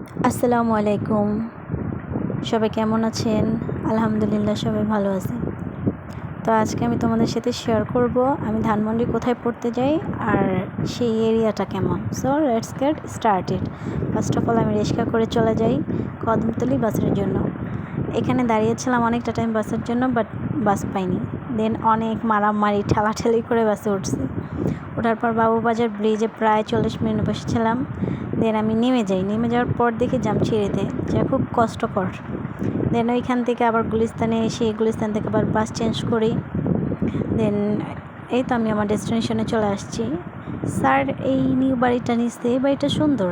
আসসালামু আলাইকুম। সবাই কেমন আছেন? আলহামদুলিল্লাহ সবাই ভালো আছে। তো আজকে আমি তোমাদের সাথে শেয়ার করব আমি ধানমন্ডি কোথায় পড়তে যাই আর সেই এরিয়াটা কেমন। So let's get started. First of all আমি রিক্সা করে চলে যাই কদমতলী বাসের জন্য। এখানে দাঁড়িয়েছিলাম অনেকটা টাইম বাসের জন্য, বাট বাস পাইনি। দেন অনেক মারামারি ঠেলাঠেলি করে বাসে উঠছি। ওঠার পর বাবুবাজার ব্রিজে প্রায় 40 মিনিট বসেছিলাম। দেন আমি নেমে যাওয়ার পর দেখি জামছিড়িতে, যা খুব কষ্টকর। দেন ওইখান থেকে আবার গুলিস্তানে এসে গুলিস্তান থেকে আবার বাস চেঞ্জ করি। দেন এই তো আমি আমার ডেস্টিনেশনে চলে আসছি। স্যার এই নিউ বাড়িটা নিচ্ছে, এই বাড়িটা সুন্দর,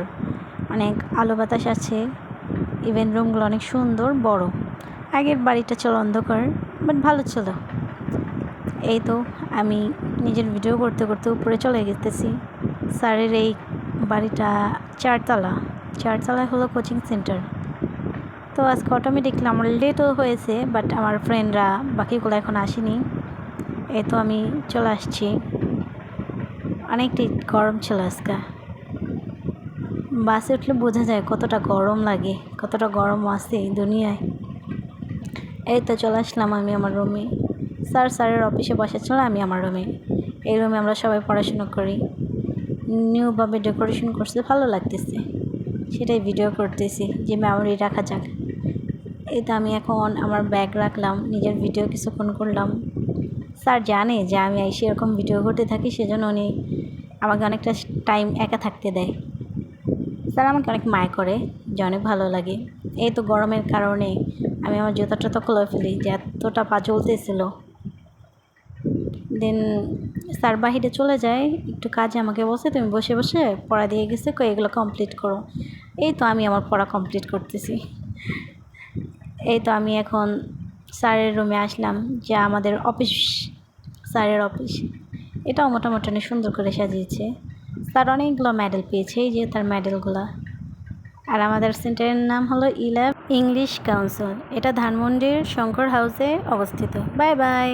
অনেক আলো বাতাস আছে, ইভেন্ট রুমগুলো অনেক সুন্দর বড়। আগের বাড়িটা ছিল অন্ধকার, বাট ভালো ছিল। এই তো আমি নিজের ভিডিও করতে করতে উপরে চলে গেতেছি। স্যারের এই বাড়িটা চারতলায় হলো কোচিং সেন্টার। তো আজকে অটোমেটিকলি আমার লেটও হয়েছে, বাট আমার ফ্রেন্ডরা বাকিগুলো এখন আসেনি। এই তো আমি চলে আসছি। অনেকটাই গরম ছিল আজকে। বাসে উঠলে বোঝা যায় কতটা গরম লাগে, কতটা গরম আছে এই দুনিয়ায়। এই তো চলে আসলাম আমি আমার রুমে। স্যারের অফিসে বসা ছিল, আমি আমার রুমে। এই রুমে আমরা সবাই পড়াশোনা করি। নিউভাবে ডেকোরেশন করতে ভালো লাগতেছে, সেটাই ভিডিও করতেছি যে মেমোরি রাখা যাক। এই তো আমি এখন আমার ব্যাগ রাখলাম, নিজের ভিডিও কিছুক্ষণ করলাম। স্যার জানে যে আমি এসে এরকম ভিডিও করতে থাকি, সেজন্য উনি আমাকে অনেকটা টাইম একা থাকতে দেয়। স্যার আমাকে অনেক মায়া করে, যে অনেক ভালো লাগে। এই তো গরমের কারণে আমি আমার জুতা খুলে ফেলি, যে এতটা পা জ্বলতেছিল। দেন স্যার বাহিরে চলে যায় একটু কাজে, আমাকে বলছে তুমি বসে বসে পড়া দিয়ে গেছে, এগুলো কমপ্লিট করো। এই তো আমি আমার পড়া কমপ্লিট করতেছি। এই তো আমি এখন স্যারের রুমে আসলাম, যে আমাদের অফিস, স্যারের অফিস। এটাও মোটামুটি অনেক সুন্দর করে সাজিয়েছে। স্যার অনেকগুলো মেডেল পেয়েছে, এই যে তার মেডেলগুলো। আর আমাদের সেন্টারের নাম হলো ইলাভ ইংলিশ কাউন্সিল। এটা ধানমন্ডির শঙ্কর হাউসে অবস্থিত। Bye bye.